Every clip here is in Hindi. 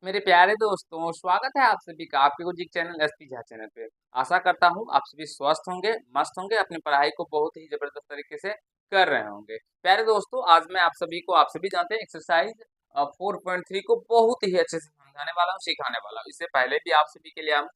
मेरे प्यारे दोस्तों, स्वागत है आप सभी का आपके कुछ चैनल एसपी झा चैनल पे। आशा करता हूँ आप सभी स्वस्थ होंगे, मस्त होंगे, अपनी पढ़ाई को बहुत ही जबरदस्त तरीके से कर रहे होंगे। प्यारे दोस्तों, आज मैं आप सभी जानते हैं एक्सरसाइज 4.3 को बहुत ही अच्छे से समझाने वाला हूँ, सिखाने वाला हूँ। इससे पहले भी आप सभी के लिए हम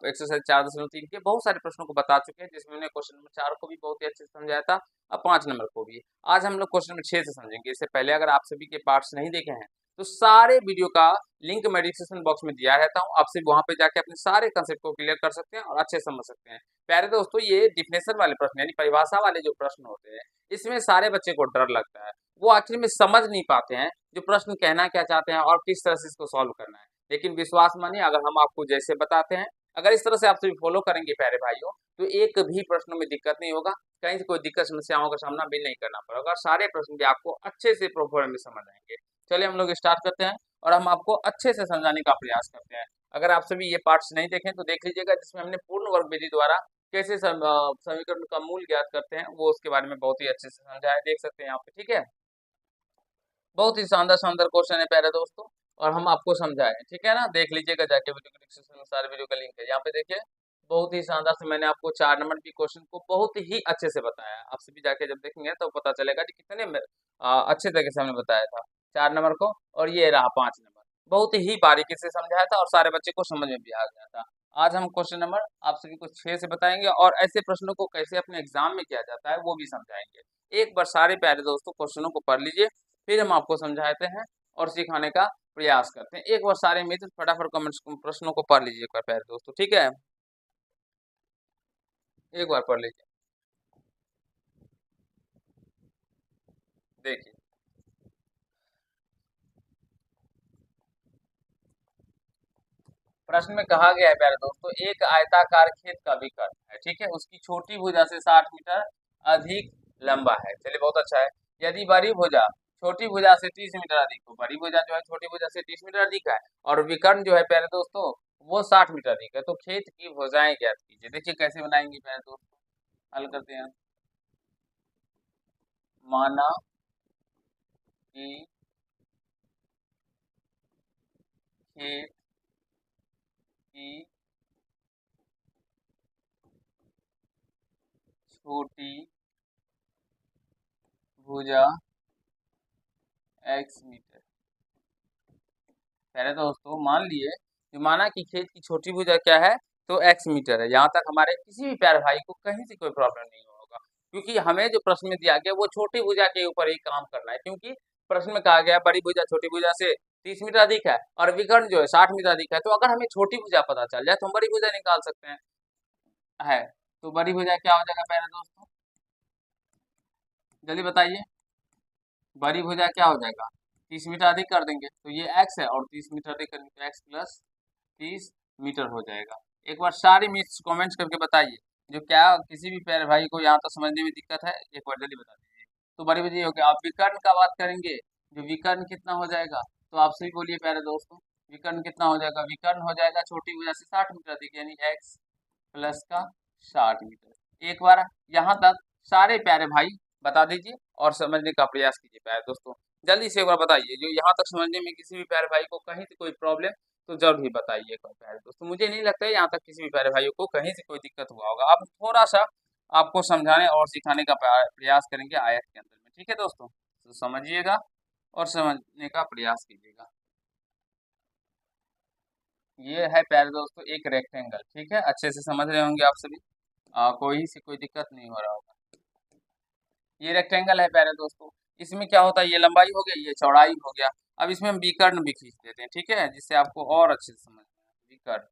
एक्सरसाइज 4.3 के बहुत सारे प्रश्नों को बता चुके हैं, जिसमें हमने क्वेश्चन नंबर 4 को भी बहुत ही अच्छे से समझाया था और 5 नंबर को भी। आज हम लोग क्वेश्चन नंबर 6 से समझेंगे। इससे पहले अगर आप सभी के पार्ट्स नहीं देखे हैं तो सारे वीडियो का लिंक मैं डिस्क्रिप्शन बॉक्स में दिया रहता हूँ। आप सिर्फ वहां पे जाके अपने सारे कंसेप्ट को क्लियर कर सकते हैं और अच्छे समझ सकते हैं। प्यारे दोस्तों, ये डिफिनेशन वाले प्रश्न यानी परिभाषा वाले जो प्रश्न होते हैं, इसमें सारे बच्चे को डर लगता है। वो आखिर में समझ नहीं पाते हैं जो प्रश्न कहना क्या चाहते हैं और किस तरह से इसको सॉल्व करना है। लेकिन विश्वास मानिए, अगर हम आपको जैसे बताते हैं, अगर इस तरह से आप सभी फॉलो करेंगे प्यारे भाइयों, तो एक भी प्रश्न में दिक्कत नहीं होगा, कहीं से कोई दिक्कत समस्याओं का सामना भी नहीं करना पड़ेगा और सारे प्रश्न भी आपको अच्छे से प्रोफोर में समझ आएंगे। चलिए हम लोग स्टार्ट करते हैं और हम आपको अच्छे से समझाने का प्रयास करते हैं। अगर आप सभी ये पार्ट्स नहीं देखें तो देख लीजिएगा, जिसमें हमने पूर्ण वर्ग विधि द्वारा कैसे समीकरण का मूल ज्ञात करते हैं, वो उसके बारे में बहुत ही अच्छे से समझा है। देख सकते हैं यहाँ पे, ठीक है। बहुत ही शानदार शानदार क्वेश्चन है प्यारे दोस्तों, और हम आपको समझाए, ठीक है ना। देख लीजिएगा जाके वीडियो के डिस्क्रिप्शन में सारे वीडियो का लिंक है, यहाँ पे देखिए। बहुत ही शानदार से मैंने आपको 4 नंबर की क्वेश्चन को बहुत ही अच्छे से बताया है। आप सभी जाके जब देखेंगे तो पता चलेगा कि कितने अच्छे तरीके से हमने बताया था 4 नंबर को। और ये रहा 5 नंबर, बहुत ही बारीकी से समझाया था और सारे बच्चे को समझ में भी आ गया था। आज हम क्वेश्चन नंबर आप सभी को 6 से बताएंगे और ऐसे प्रश्नों को कैसे अपने एग्जाम में किया जाता है वो भी समझाएंगे। एक बार सारे प्यारे दोस्तों क्वेश्चनों को पढ़ लीजिए, फिर हम आपको समझाते हैं और सिखाने का प्रयास करते हैं। एक बार सारे मित्र फटाफट कमेंट्स प्रश्नों को पढ़ लीजिए एक बार प्यारे दोस्तों, ठीक है। एक बार पढ़ लीजिए, देखिए। प्रश्न में कहा गया है प्यारे दोस्तों, एक आयताकार खेत का विकर्ण है, ठीक है, उसकी छोटी भुजा से 60 मीटर अधिक लंबा है। चलिए, बहुत अच्छा है। यदि बड़ी भुजा छोटी भुजा से 30 मीटर अधिक हो, बड़ी भुजा जो है छोटी भुजा से 30 मीटर अधिक है और विकर्ण जो है प्यारे दोस्तों वो 60 मीटर अधिक है, तो खेत की भुजाएं ज्ञात कीजिए। देखिए कैसे बनाएंगे प्यारे दोस्तों, हल करते हैं। माना कि खेत की छोटी भुजा x मीटर। पहले दोस्तों मान लिए जो माना कि खेत की छोटी भुजा क्या है, तो x मीटर है। यहाँ तक हमारे किसी भी प्यारे भाई को कहीं से कोई प्रॉब्लम नहीं होगा, क्योंकि हमें जो प्रश्न में दिया गया वो छोटी भुजा के ऊपर ही काम करना है। क्योंकि प्रश्न में कहा गया बड़ी भुजा छोटी भुजा से 30 मीटर अधिक है और विकर्ण जो है 60 मीटर अधिक है, तो अगर हमें छोटी भुजा पता चल जाए तो हम बड़ी भुजा निकाल सकते हैं। है, तो बड़ी भुजा क्या हो जाएगा पहले दोस्तों, जल्दी बताइए। बड़ी भुजा क्या हो जाएगा, 30 मीटर अधिक कर देंगे तो ये x है, और 30 मीटर अधिक करेंगे तो x प्लस 30 मीटर हो जाएगा। एक बार सारी मिस कमेंट्स करके बताइए, जो क्या किसी भी प्यारे भाई को यहाँ तक समझने में दिक्कत है, एक बार जल्दी बता दीजिए। तो बड़ी वजह हो गया। आप विकर्ण का बात करेंगे, जो विकर्ण कितना हो जाएगा, तो आप सही बोलिए प्यारे दोस्तों, विकर्ण कितना हो जाएगा। विकर्ण हो जाएगा छोटी वजह से 60 मीटर अधिक, यानी x प्लस का 60 मीटर। एक बार यहाँ तक सारे प्यारे भाई बता दीजिए और समझने का प्रयास कीजिए प्यारे दोस्तों। जल्दी से एक बार बताइए, जो यहाँ तक समझने में किसी भी प्यारे भाई को कहीं से कोई प्रॉब्लम, तो जरूर ही बताइए एक बार प्यारे दोस्तों। मुझे नहीं लगता है यहाँ तक किसी भी प्यारे भाइयों को कहीं से कोई दिक्कत हुआ होगा। आप थोड़ा सा आपको समझाने और सिखाने का प्रयास करेंगे आयत के अंदर में, ठीक है दोस्तों। तो समझिएगा और समझने का प्रयास कीजिएगा। ये है प्यारे दोस्तों एक रेक्टेंगल, ठीक है, अच्छे से समझ रहे होंगे आप सभी। कोई से कोई दिक्कत नहीं हो रहा होगा। ये रेक्टेंगल है प्यारे दोस्तों, इसमें क्या होता है, ये लंबाई हो गया, ये चौड़ाई हो गया। अब इसमें हम विकर्ण भी खींच देते हैं, ठीक है, जिससे आपको और अच्छे से समझ में आए। विकर्ण,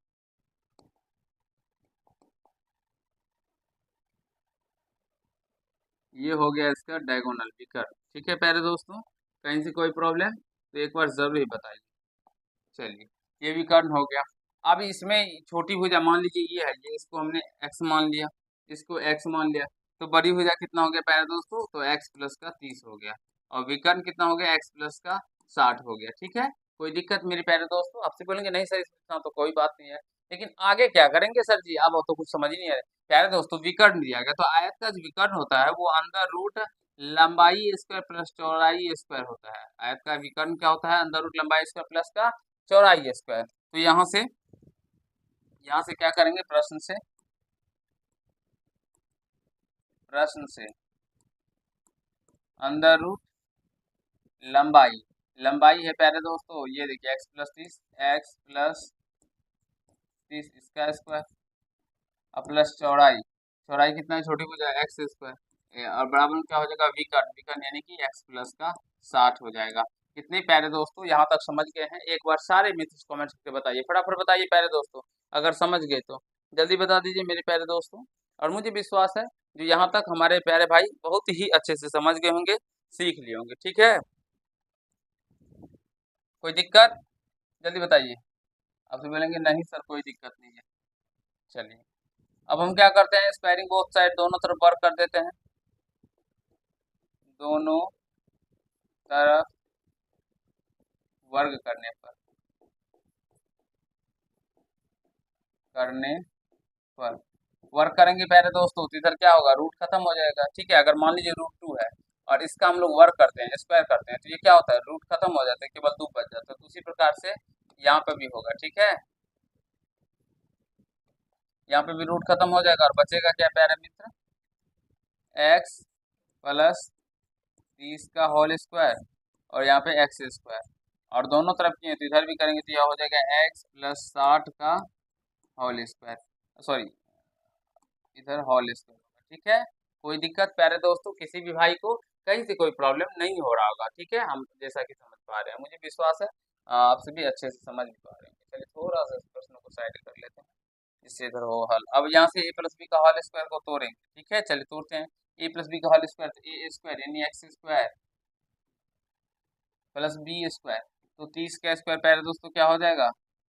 ये हो गया इसका डायगोनल विकर्ण, ठीक है प्यारे दोस्तों। कहीं से कोई प्रॉब्लम तो एक बार जरूर ही बताइए। चलिए, ये विकर्ण हो गया। अब इसमें छोटी भुजा मान लीजिए ये है, ये इसको हमने x मान लिया, इसको x मान लिया, तो बड़ी भुजा कितना हो गया प्यारे दोस्तों, तो x प्लस का 30 हो गया, और विकर्ण कितना हो गया, x प्लस का 60 हो गया, ठीक है। कोई दिक्कत मेरे प्यारे दोस्तों, आपसे बोलेंगे नहीं सर इसमें तो कोई बात नहीं है, लेकिन आगे क्या करेंगे सर जी, अब तो कुछ समझ ही नहीं आ रहा। प्यारे दोस्तों विकर्ण दिया गया, तो आयत का जो विकर्ण होता है वो अंदर रूट लंबाई स्क्वायर प्लस चौड़ाई स्क्वायर होता है। आयत का विकर्ण क्या होता है, अंदर रूट लंबाई स्क्वायर प्लस का चौड़ाई स्क्वायर। तो यहाँ से क्या करेंगे, प्रश्न से अंदर रूट लंबाई, लंबाई है प्यारे दोस्तों, ये देखिए एक्स प्लस 30 इसका स्क्वायर और प्लस चौड़ाई, चौड़ाई कितना है छोटी को जाए एक्स स्क्वायर, और बराबर में क्या हो जाएगा विकर्ण यानी कि एक्स प्लस का 60 हो जाएगा। कितने प्यारे दोस्तों यहाँ तक समझ गए हैं? एक बार सारे मित्र कमेंट करके बताइए, फटाफट बताइए प्यारे दोस्तों, अगर समझ गए तो जल्दी बता दीजिए मेरे प्यारे दोस्तों। और मुझे विश्वास है जो यहाँ तक हमारे प्यारे भाई बहुत ही अच्छे से समझ गए होंगे, सीख लिए होंगे। ठीक है, कोई दिक्कत? जल्दी बताइए। आपसे बोलेंगे नहीं सर कोई दिक्कत नहीं है। चलिए अब हम क्या करते हैं, स्क्वायरिंग बोथ साइड दोनों तरफ वर्क कर देते हैं, दोनों तरफ वर्ग करने पर वर्क करेंगे प्यारे दोस्तों, तो इधर क्या होगा, रूट खत्म हो जाएगा। ठीक है, अगर मान लीजिए रूट 2 है और इसका हम लोग वर्क करते हैं, स्क्वायर करते हैं, तो ये क्या होता है, रूट खत्म हो जाता है, केवल 2 बच जाता है। तो उसी प्रकार से यहाँ पे भी होगा। ठीक है, यहाँ पे भी रूट खत्म हो जाएगा और बचेगा क्या प्यारे मित्र, एक्स प्लस 30 का होल स्क्वायर और यहाँ पे एक्स स्क्वायर, और दोनों तरफ किए तो इधर भी करेंगे तो यह हो जाएगा एक्स प्लस 60 का होल स्क्वायर, सॉरी इधर होल स्क्वायर होगा। ठीक है, कोई दिक्कत प्यारे दोस्तों, किसी भी भाई को कहीं से कोई प्रॉब्लम नहीं हो रहा होगा। ठीक है, हम जैसा कि समझ पा रहे हैं, मुझे विश्वास है आप सभी अच्छे से समझ भी पा रहे हैं। चलिए थोड़ा सा इस प्रश्न को साइड कर लेते हैं, इससे इधर हो हल। अब यहाँ से ए प्लस बी का होल स्क्वायर को तोड़ेंगे। ठीक है, चलिए तोड़ते हैं। ए प्लस बी का होल स्क्वायर, तो ए स्क्वायर यानी X square plus B square, तो 30 का स्क्वायर प्यारे दोस्तों क्या हो जाएगा,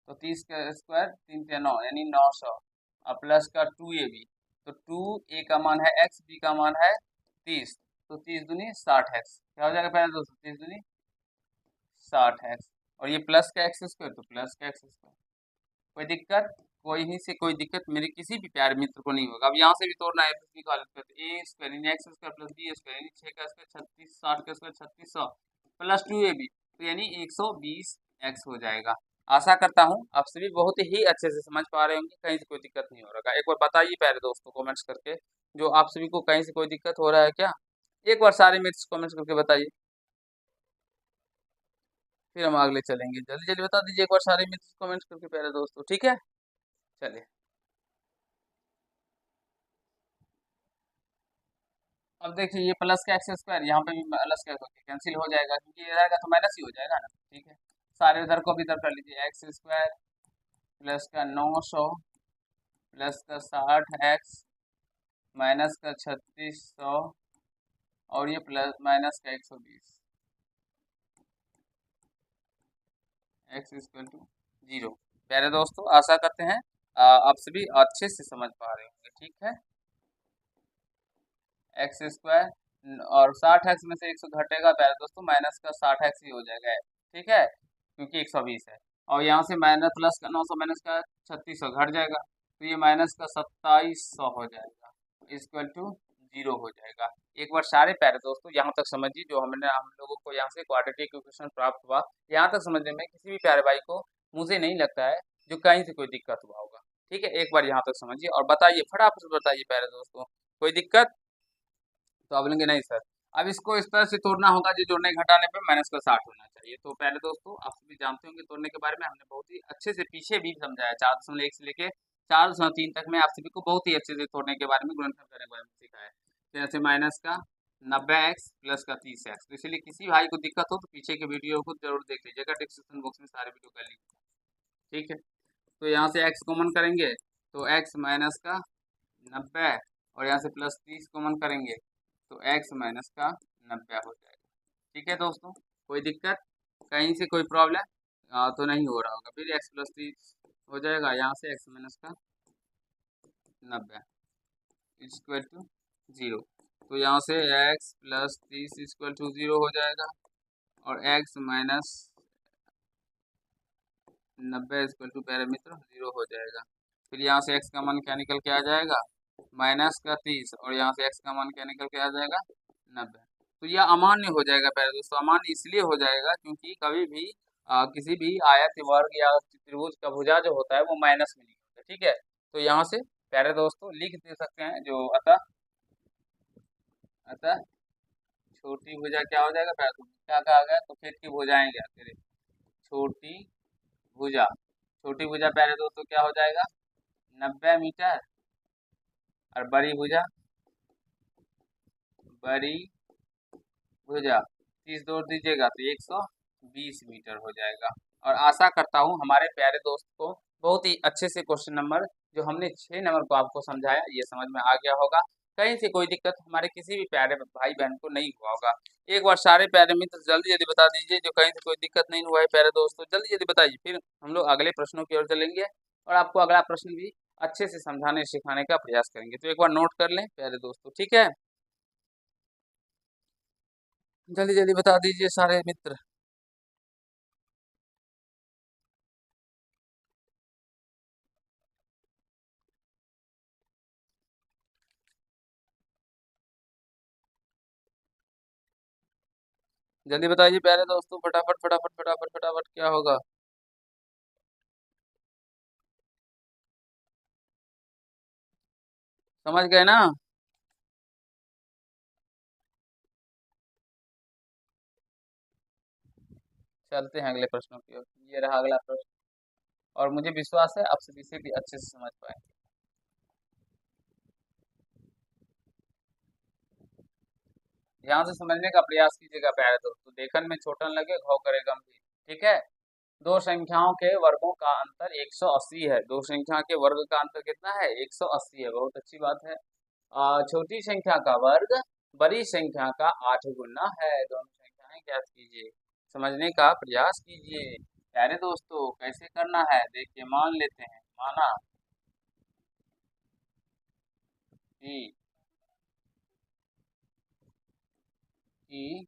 तो 30 का स्क्वायर 3 × 9 यानी 900 और प्लस का 2ab, तो 2a का मान है x, b का मान है 30, तो 30 दूनी 60x, क्या हो जाएगा प्यारे दोस्तों, 30 दूनी 60x, और ये प्लस का एक्स स्क्वायर, तो प्लस का एक्स स्क्वायर। कोई दिक्कत? कोई ही से कोई दिक्कत मेरे किसी भी प्यारे मित्र को नहीं होगा। अब यहाँ से भी तोड़ना है, बी का ए स्क्वायर यानी X square plus B square यानी 6 का स्क्वायर 36, 60 का स्क्वायर 3600 प्लस 2ab, तो यानी 120x हो जाएगा। आशा करता हूँ आप सभी बहुत ही अच्छे से समझ पा रहे होंगे, कहीं से कोई दिक्कत नहीं हो रहा। एक बार बताइए प्यारे दोस्तों कमेंट्स करके, जो आप सभी को कहीं से कोई दिक्कत हो रहा है क्या? एक बार सारे मित्र कमेंट्स करके बताइए, फिर हम अगले चलेंगे। जल्दी जल्दी बता दीजिए एक बार सारे मित्र कमेंट्स करके प्यारे दोस्तों। ठीक है, चलिए अब देखिए ये प्लस का एक्स स्क्वायर, यहाँ पे भी प्लस का कैंसिल हो जाएगा, क्योंकि इधर का तो माइनस ही हो जाएगा ना। ठीक है, सारे उधर को भी इधर कर लीजिए, एक्स स्क्वायर प्लस का 900 प्लस का 60x माइनस का 3600 और ये प्लस माइनस का 120, एक्स इक्वल टू 0। प्यारे दोस्तों आशा करते हैं आप सभी अच्छे से समझ पा रहे होंगे। ठीक है, एक्स स्क्वायर और 60x में से 100 घटेगा प्यारे दोस्तों, माइनस का 60x ही हो जाएगा। ठीक है, क्योंकि 120 है, और यहाँ से माइनस प्लस का 900 माइनस का 3600 घट जाएगा, तो ये माइनस का 2700 हो जाएगा, इक्वल टू 0 हो जाएगा। एक बार सारे प्यारे दोस्तों यहाँ तक समझिए, जो हमने हम लोगों को यहाँ से क्वाड्रेटिक इक्वेशन प्राप्त हुआ, यहाँ तक समझने में किसी भी प्यारे भाई को मुझे नहीं लगता है जो कहीं से कोई दिक्कत हुआ होगा। ठीक है, एक बार यहाँ तक समझिए और बताइए, फटाफट बताइए प्यारे दोस्तों, कोई दिक्कत? तो आप बोलेंगे नहीं सर, अब इसको इस तरह से तोड़ना होगा जो जोड़ने घटाने पे माइनस का 60 होना चाहिए। तो पहले दोस्तों आप सभी जानते होंगे तोड़ने के बारे में, हमने बहुत ही अच्छे से पीछे भी समझाया, 4.1 से लेके 4.3 तक में आप सभी को बहुत ही अच्छे से तोड़ने के बारे में, गुणनखंड करने के बारे में सिखाया है। तो जैसे माइनस का 90x प्लस का 30x, तो इसलिए किसी भाई को दिक्कत हो तो पीछे के वीडियो को जरूर देख लीजिएगा, डिस्क्रिप्शन बॉक्स में सारे वीडियो कर लीजिए। ठीक है, तो यहाँ से x कॉमन करेंगे तो x माइनस का 90 और यहाँ से प्लस 30 कॉमन करेंगे तो x माइनस का 90 हो जाएगा। ठीक है दोस्तों, कोई दिक्कत, कहीं से कोई प्रॉब्लम तो नहीं हो रहा होगा। फिर x प्लस 30 हो जाएगा, यहाँ से x माइनस का 90 इक्वल टू 0, तो यहाँ से x प्लस 30 इक्वल टू 0 हो जाएगा और x minus 90 equal to parameter 0 हो जाएगा। फिर यहाँ से x का मान क्या निकल के आ जाएगा, माइनस का 30, और यहाँ से x का मान क्या निकल के आ जाएगा, 90। तो यह अमान्य हो जाएगा प्यारे दोस्तों। अमान्य इसलिए हो जाएगा क्योंकि कभी भी किसी भी आयत वर्ग या त्रिभुज का भुजा जो होता है वो माइनस में लिखा होता है। ठीक है, तो यहाँ से प्यारे दोस्तों लिख दे सकते हैं जो अतः अतः छोटी भुजा क्या हो जाएगा प्यारे दोस्तों, क्या कहा गया तो फिर की भुजाएं क्या करें, छोटी भुजा, छोटी भुजा प्यारे दोस्तों क्या हो जाएगा 90 मीटर, और बड़ी भुजा, बड़ी भुजा 30 जोड़ दीजिएगा तो 120 मीटर हो जाएगा। और आशा करता हूँ हमारे प्यारे दोस्त को बहुत ही अच्छे से क्वेश्चन नंबर जो हमने 6 नंबर को आपको समझाया ये समझ में आ गया होगा। कहीं से कोई दिक्कत हमारे किसी भी प्यारे भाई बहन को नहीं हुआ होगा। एक बार सारे प्यारे मित्र जल्दी जल्दी बता दीजिए जो कहीं से कोई दिक्कत नहीं हुआ है प्यारे दोस्तों, जल्दी जल्दी बताइए, फिर हम लोग अगले प्रश्नों की ओर चलेंगे और आपको अगला प्रश्न भी अच्छे से समझाने सिखाने का प्रयास करेंगे। तो एक बार नोट कर लें प्यारे दोस्तों, ठीक है, जल्दी जल्दी बता दीजिए सारे मित्र। जल्दी बताइए प्यारे दोस्तों, फटाफट फटाफट फटाफट फटाफट क्या होगा। समझ गए ना। चलते हैं अगले प्रश्नों की ओर। ये रहा अगला प्रश्न और मुझे विश्वास है आप सभी इसे भी अच्छे से समझ पाएंगे। ध्यान से समझने का प्रयास कीजिएगा प्यारे दोस्तों, देखने में छोटा न लगे घाव करे गंभीर। ठीक है, दो संख्याओं के वर्गों का अंतर 180 है। दो संख्या के वर्ग का अंतर कितना है 180 है, बहुत अच्छी बात है। छोटी संख्या का वर्ग बड़ी संख्या का 8 गुना है। दोनों संख्याएं ज्ञात कीजिए, समझने का प्रयास कीजिए प्यारे दोस्तों। कैसे करना है देखिए, मान लेते हैं, माना कि कि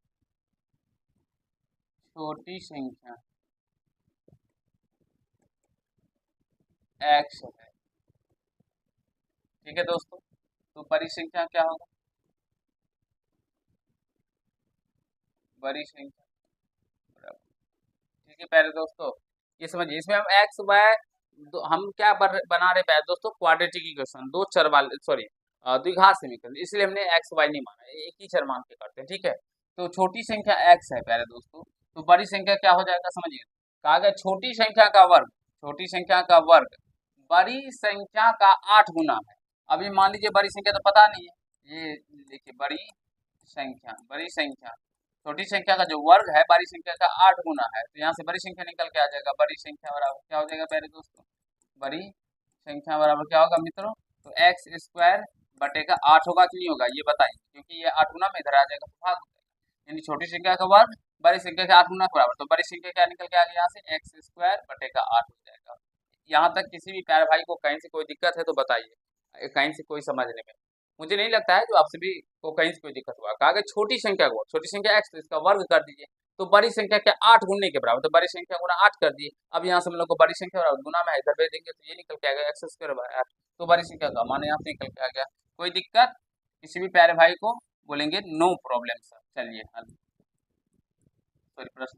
छोटी संख्या x है। ठीक है दोस्तों, तो बड़ी संख्या क्या होगा, बड़ी संख्या बराबर। ठीक है प्यारे दोस्तों, ये समझिए इसमें हम एक्स वाई हम क्या बना रहे प्यारे दोस्तों, क्वाड्रेटिक इक्वेशन, दो चर वाले सॉरी द्विघात समीकरण, इसलिए हमने एक्स वाई नहीं माना, एक ही चर मान के करते हैं। ठीक है, तो छोटी संख्या एक्स है प्यारे दोस्तों, तो बड़ी संख्या क्या हो जाएगा समझिए, कहा गया छोटी संख्या का वर्ग, छोटी संख्या का वर्ग बड़ी संख्या का 8 गुना है। अभी मान लीजिए बड़ी संख्या तो पता नहीं है, ये देखिए बड़ी संख्या छोटी संख्या का जो वर्ग है बड़ी संख्या का 8 गुना है, तो यहाँ से बड़ी संख्या निकल के आ जाएगा, बड़ी संख्या बराबर क्या हो जाएगा प्यारे दोस्तों, बड़ी संख्या बराबर क्या होगा मित्रों, तो एक्स स्क्वायर बटे का 8 होगा कि नहीं होगा ये बताइए, क्योंकि ये 8 गुना में इधर आ जाएगा तो भाग हो जाएगा, यानी छोटी संख्या का वर्ग बड़ी संख्या के 8 गुना के बराबर, तो बड़ी संख्या क्या निकल के आ गया यहाँ से एक्स स्क्वायर बटे का 8 हो जाएगा। यहाँ तक किसी भी प्यारे भाई को कहीं से कोई दिक्कत है तो बताइए, कहीं से कोई समझने में, मुझे नहीं लगता है जो आप सभी को कहीं से कोई दिक्कत हुआ। कहा गया छोटी संख्या को, छोटी संख्या एक्स तो इसका वर्ग कर दीजिए, तो बड़ी संख्या के 8 गुने के बराबर, तो बड़ी संख्या गुना 8 कर दिए। अब यहाँ से हम लोग को बड़ी संख्या बराबर गुना में इधर भेज देंगे तो ये निकल के आ गया एक्स स्क्वायर बाय 8, तो बड़ी संख्या का मान यहाँ से निकल के आ गया। कोई दिक्कत किसी भी प्यारे भाई को बोलेंगे नो प्रॉब्लम सर। चलिए सॉरी प्रश्न,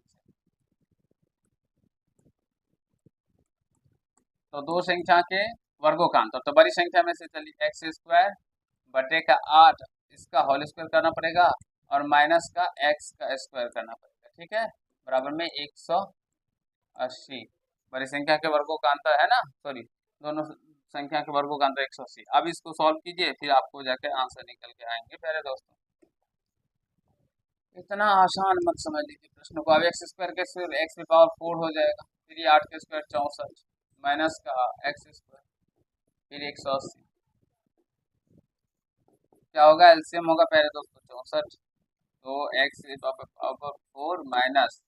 तो दो संख्या के वर्गों का अंतर, तो बड़ी संख्या में से चलिए एक्स स्क्वायर बटे का 8 इसका होल स्क्वायर करना पड़ेगा और माइनस का एक्स का स्क्वायर करना पड़ेगा। ठीक है, बराबर में 180, बड़ी संख्या के वर्गों का अंतर है ना, सॉरी दोनों संख्या के वर्गों का अंतर 180। अब इसको सॉल्व कीजिए फिर आपको जाके आंसर निकल के आएंगे प्यारे दोस्तों। इतना आसान मत समझ लीजिए प्रश्न को। अब एक्स स्क्वायर के सिर्फ एक्स की पावर 4 हो जाएगा, फिर ये 8 के स्क्वायर 64 माइनस का एक्स स्क्वायर फिर 180, क्या होगा एलसीएम होगा पहले दोस्तों 64, तो एक्स पावर 4 माइनस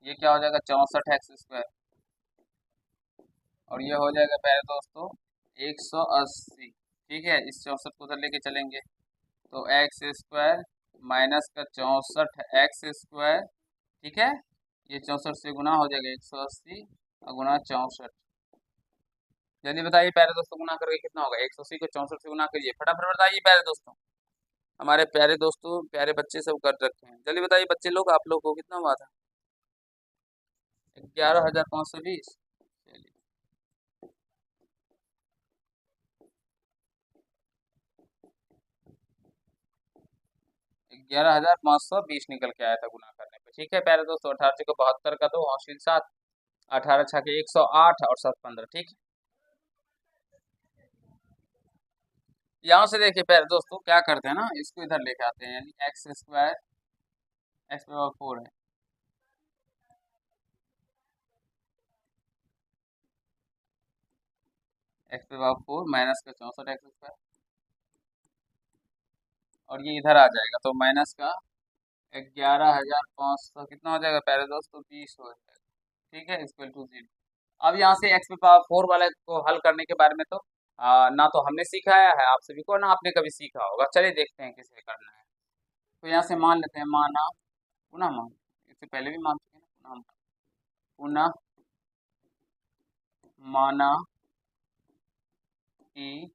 ये क्या हो जाएगा 64 एक्स स्क्वायर, और ये हो जाएगा पहले दोस्तों 180। ठीक है, इस 64 को उधर लेके चलेंगे तो एक्स स्क्वायर माइनस का 64 एक्स स्क्वायर। ठीक है, ये 64 से गुना हो जाएगा 180 और गुना 64। जल्दी बताइए प्यारे दोस्तों, गुना करके कितना होगा, 180 को 64 से गुना करिए, फटाफट बताइए प्यारे दोस्तों। हमारे प्यारे दोस्तों प्यारे बच्चे सब कर रखे हैं, जल्दी बताइए बच्चे लोग, आप लोग को कितना हुआ था। 11,520। चलिए 11,520 निकल के आया था गुना करने पे। ठीक है प्यारे दोस्तों, 18 को 72 का 2 हासिल 7, 18 के 108 और 7 15। ठीक है, यहाँ से देखिए प्यारे दोस्तों क्या करते हैं ना, इसको इधर लेके आते हैं, यानी एक्स स्क्वायर, एक्स पावर 4 है, एक्स पावर 4 माइनस का 64 एक्स स्क्वायर, और ये इधर आ जाएगा तो माइनस का 11,500 कितना हो जाएगा प्यारे दोस्तों, 20 हो जाएगा। ठीक है, इक्वल टू 0। अब यहाँ से एक्स पावर 4 वाले को हल करने के बारे में तो ना तो हमने सिखाया है आप सभी को, ना आपने कभी सीखा होगा। चलिए देखते हैं किसे करना है। तो यहाँ से मान लेते हैं, माना, पुनः मान, इससे पहले भी मान चुके हैं ना, पुनः माना कि,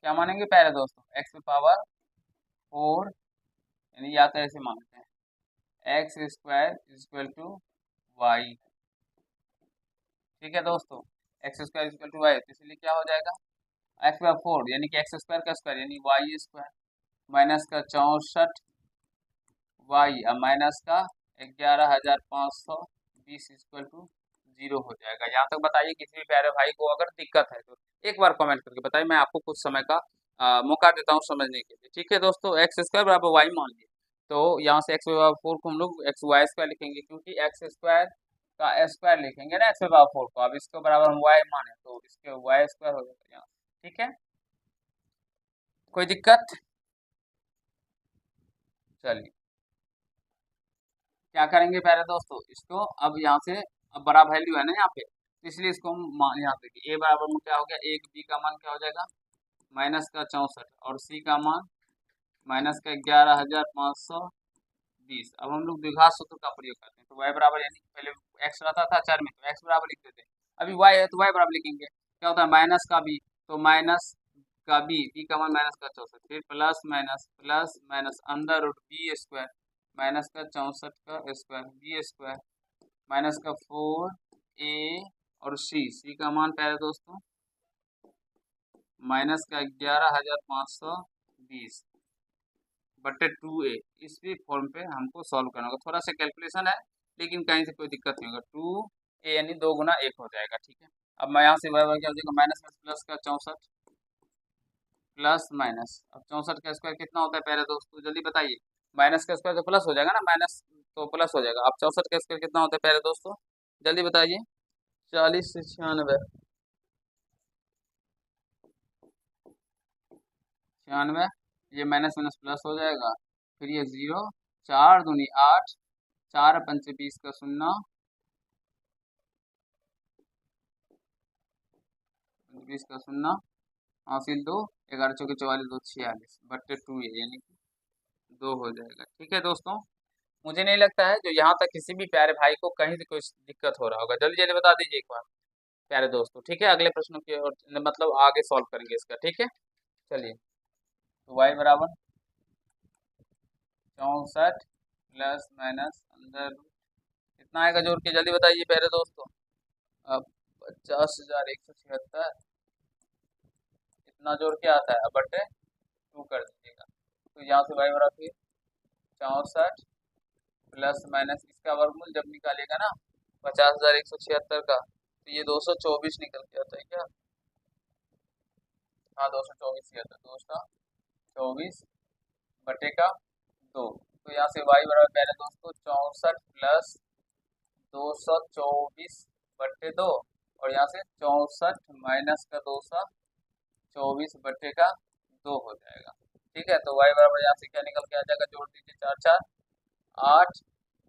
क्या मानेंगे पहले दोस्तों, एक्स पावर 4, यानी या तो ऐसे मानते हैं X square equal to Y. ठीक है दोस्तों, X square equal to Y, तो इसलिए क्या हो जाएगा, एक्स पावर 4 यानी कि एक्स स्क्वायर का स्क्वायर यानी वाई स्क्वायर, माइनस का 64 वाई, अब माइनस का 11,520 इक्वल टू 0 हो जाएगा। यहाँ तक बताइए किसी भी प्यारे भाई को अगर दिक्कत है तो एक बार कमेंट करके बताइए, मैं आपको कुछ समय का मौका देता हूँ समझने के लिए। ठीक है दोस्तों, एक्स स्क्वायर बराबर वाई मान लिए, तो यहाँ से एक्स पावर 4 को हम लोग एक्स वाई स्क्वायर लिखेंगे, क्योंकि एक्स स्क्वायर का स्क्वायर लिखेंगे ना एक्स पावर 4 को। अब इसके बराबर हम वाई माने तो इसके वाई स्क्वायर हो जाएगा यहाँ। ठीक है, कोई दिक्कत? चलिए क्या करेंगे प्यारे दोस्तों, इसको अब यहाँ से, अब बड़ा वैल्यू है ना यहाँ पे, तो इसलिए इसको हम मान, यहाँ देखिए ए बराबर में क्या हो गया, एक बी का मान क्या हो जाएगा, माइनस का 64, और सी का मान माइनस का 11,520। अब हम लोग द्विघात सूत्र का प्रयोग करते हैं, तो वाई बराबर, यानी पहले एक्स रहता था चर में तो एक्स बराबर लिखते थे, अभी वाई है तो वाई बराबर लिखेंगे। क्या होता है, माइनस का बी, तो माइनस का बी, बी का मान माइनस का 64, फिर plus minus plus minus under root B square, minus का 64 का स्क्वायर बी स्क्वायर, माइनस का 4 ए, और सी, सी का मान प्यारे दोस्तों माइनस का 11,520 बटे 2a। इस भी फॉर्म पे हमको सॉल्व करना होगा, थोड़ा सा कैलकुलेशन है लेकिन कहीं से कोई दिक्कत नहीं होगा। 2a यानी 2 गुना 1 हो जाएगा। ठीक है, अब मैं यहाँ से वाई क्या हो जाएगा, माइनस में प्लस का 64 प्लस माइनस, अब 64 का स्क्वायर कितना होता है पहले दोस्तों जल्दी बताइए, माइनस का स्क्वायर तो प्लस हो जाएगा ना, माइनस तो प्लस हो जाएगा। अब 64 का स्क्वायर कितना होता है पहले दोस्तों जल्दी बताइए, 40 से 96, 96, ये माइनस माइनस प्लस हो जाएगा, फिर ये 0, 4 दूनी 8, 4 पंचे 20 का 0, 20 का 0 हासिल 2, 11 चौके 44, 2 46 बट्टे 2 यानी कि 2 हो जाएगा। ठीक है दोस्तों, मुझे नहीं लगता है जो यहाँ तक किसी भी प्यारे भाई को कहीं से कोई दिक्कत हो रहा होगा, जल्दी जल्दी बता दीजिए एक बार प्यारे दोस्तों। ठीक है, अगले प्रश्नों की ओर मतलब आगे सॉल्व करेंगे इसका। ठीक है, चलिए तो वाई बराबर 64 प्लस माइनस अंदर कितना आएगा जोड़ के जल्दी बताइए प्यारे दोस्तों, अब 50,176 इतना जोड़ के आता है, अब बटे 2 कर दीजिएगा, तो यहाँ से वाई बराबर फिर 64 प्लस माइनस इसका वर्गमूल जब निकालेगा ना 50,176 का, तो ये 224 निकल के आता है क्या, हाँ 224 ही आता है, 224 बटे का 2, तो यहाँ से वाई बराबर पहले दोस्तों 64 प्लस 224 बटे 2, और यहाँ से 64 माइनस का 224 बटे का 2 हो जाएगा। ठीक है, तो वाई बराबर यहाँ से क्या निकल के आ जाएगा, जोड़ दीजिए 4 4 8,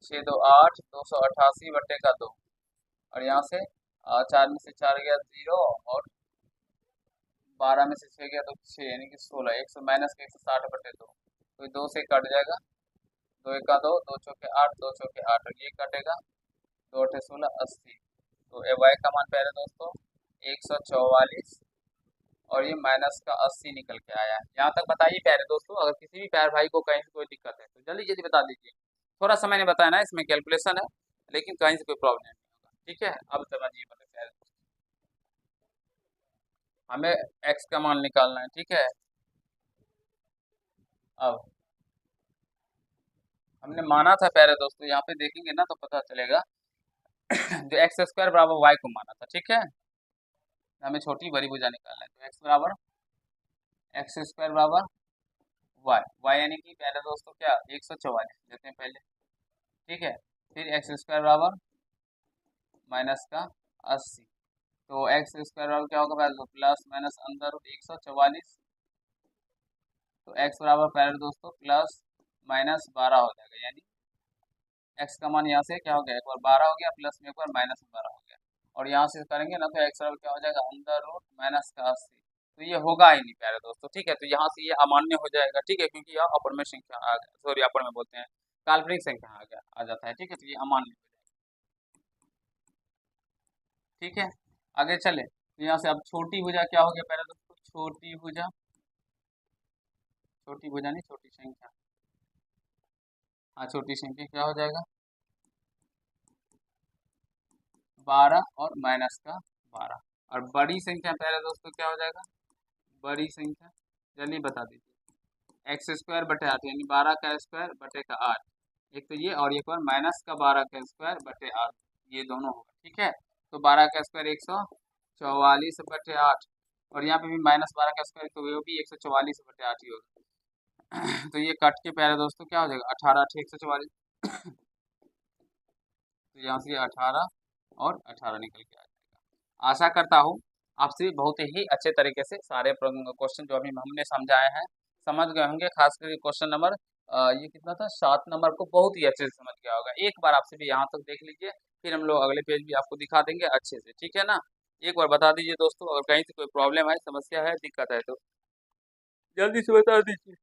6 2 8, 288 बटे का 2, और यहाँ से 4 में से 4 गया 0, और 12 में से 6 गया तो 6 यानी कि 16, 100 माइनस का 160 बटे 2, तो 2 से कट जाएगा, 2 1 का 2, 2 चौके 8, 2 चौके 8, और ये कटेगा 2 8 16 80, तो ए वाई का मान पहले दोस्तों 144, और ये माइनस का 80 निकल के आया है। यहाँ तक बताइए प्यारे दोस्तों, अगर किसी भी प्यारे भाई को कहीं से कोई दिक्कत है तो जल्दी जल्दी बता दीजिए, थोड़ा समय नहीं बताया ना, इसमें कैलकुलेशन है लेकिन कहीं से कोई प्रॉब्लम नहीं। ठीक है, अब समझिए मतलब प्यारे दोस्तों, हमें एक्स का मान निकालना है। ठीक है, अब हमने माना था प्यारे दोस्तों, यहाँ पे देखेंगे ना तो पता चलेगा जो एक्स स्क्वायर बराबर वाई को माना था। ठीक है, हमें छोटी बड़ी भुजा निकालना है, तो एक्स बराबर एक्स स्क्वायर बराबर वाई, वाई यानी कि प्यारे दोस्तों क्या 144 लेते हैं पहले। ठीक है, फिर एक्स स्क्वायर बराबर माइनस का 80, तो एक्स स्क्वायर बराबर क्या होगा प्यारे दोस्तों, प्लस माइनस अंदर रूट 144, तो एक्स बराबर प्यारे दोस्तों प्लस माइनस 12 हो जाएगा, यानी एक्स का मान यहाँ से क्या हो गया, एक बार 12 हो गया, प्लस में एक बार माइनस में 12 हो गया, और यहाँ से करेंगे ना तो एक्स बराबर क्या हो जाएगा, अंदर रूट माइनस का 80, तो ये होगा ही नहीं प्यारे दोस्तों। ठीक है, तो यहाँ से ये अमान्य हो जाएगा। ठीक है, क्योंकि यह अपर में संख्या आ गया, सॉरी अपर में बोलते हैं काल्पनिक संख्या आ गया आ जाता है। ठीक है, तो ये अमान्य हो जाएगा। ठीक है, आगे चले तो यहाँ से अब छोटी भुजा क्या हो गया पहले दोस्तों, छोटी भुजा, छोटी भुजा नहीं छोटी संख्या, हाँ छोटी संख्या क्या हो जाएगा 12 और माइनस का 12, और बड़ी संख्या पहले दोस्तों क्या हो जाएगा, बड़ी संख्या जल्दी बता दीजिए, एक्स स्क्वायर बटे 8 यानी 12 का स्क्वायर बटे का 8, एक तो ये और एक और माइनस का 12 का स्क्वायर बटे 8, ये दोनों होगा। ठीक है, तो 12 का स्क्वायर 144 बटे 8, और यहाँ पे भी माइनस 12 का स्क्वायर, तो वो भी 144 बटे 8 ही होगा। तो ये कट के प्यारे दोस्तों क्या हो जाएगा 18 8 144, तो यहाँ से 18 और 18 निकल के आ जाएगा। आशा करता हूँ आपसे बहुत ही अच्छे तरीके से सारे क्वेश्चन जो अभी हमने समझाए हैं समझ गए होंगे। खास करके क्वेश्चन नंबर ये कितना था 7 नंबर को बहुत ही अच्छे से समझ गया होगा। एक बार आपसे भी यहाँ तक देख लीजिए, फिर हम लोग अगले पेज भी आपको दिखा देंगे अच्छे से। ठीक है ना, एक बार बता दीजिए दोस्तों, अगर कहीं से कोई प्रॉब्लम है, समस्या है, दिक्कत है तो जल्दी से बता दीजिए।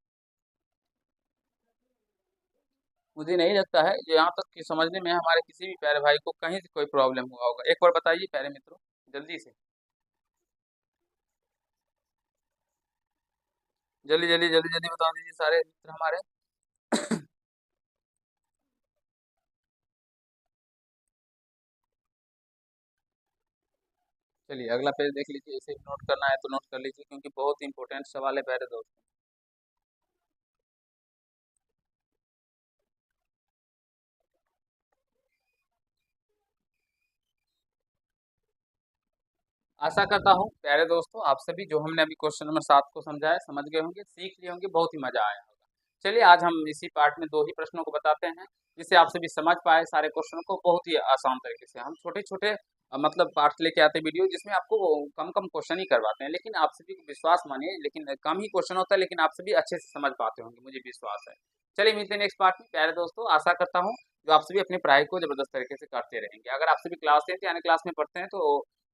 मुझे नहीं लगता है जो यहाँ तक कि समझने में हमारे किसी भी प्यारे भाई को कहीं से कोई प्रॉब्लम हुआ होगा। एक बार बताइए प्यारे मित्रों जल्दी से, जल्दी जल्दी जल्दी जल्दी बता दीजिए सारे मित्र हमारे। चलिए अगला पेज देख लीजिए, इसे नोट करना है तो नोट कर लीजिए, क्योंकि बहुत इंपॉर्टेंट सवाल है प्यारे दोस्तों। आशा करता हूँ प्यारे दोस्तों आप सभी जो हमने अभी क्वेश्चन नंबर 7 को समझाया समझ गए होंगे, सीख लिए होंगे, बहुत ही मजा आया होगा। चलिए आज हम इसी पार्ट में 2 ही प्रश्नों को बताते हैं, जिससे आप सभी समझ पाए सारे क्वेश्चनों को बहुत ही आसान तरीके से। हम छोटे छोटे मतलब पार्ट्स लेके आते हैं वीडियो, जिसमें आपको कम कम क्वेश्चन ही करवाते हैं, लेकिन आप सभी को विश्वास मानिए, लेकिन कम ही क्वेश्चन होता है, लेकिन आप सभी अच्छे से समझ पाते होंगे, मुझे विश्वास है। चलिए मिलते हैं नेक्स्ट पार्ट में प्यारे दोस्तों। आशा करता हूँ जो आप सभी अपनी पढ़ाई को जबरदस्त तरीके से करते रहेंगे। अगर आप सभी क्लास 10 यानी क्लास में पढ़ते हैं तो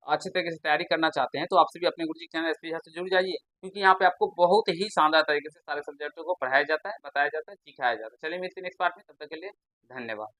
अच्छे तरीके से तैयारी करना चाहते हैं, तो आप सभी अपने गुरुजी चैनल एसपी से जुड़ जाइए, क्योंकि यहाँ पे आपको बहुत ही शानदार तरीके से सारे सब्जेक्टों को पढ़ाया जाता है, बताया जाता है, सिखाया जाता है। चलिए मिलते हैं नेक्स्ट पार्ट में, तब तक के लिए धन्यवाद।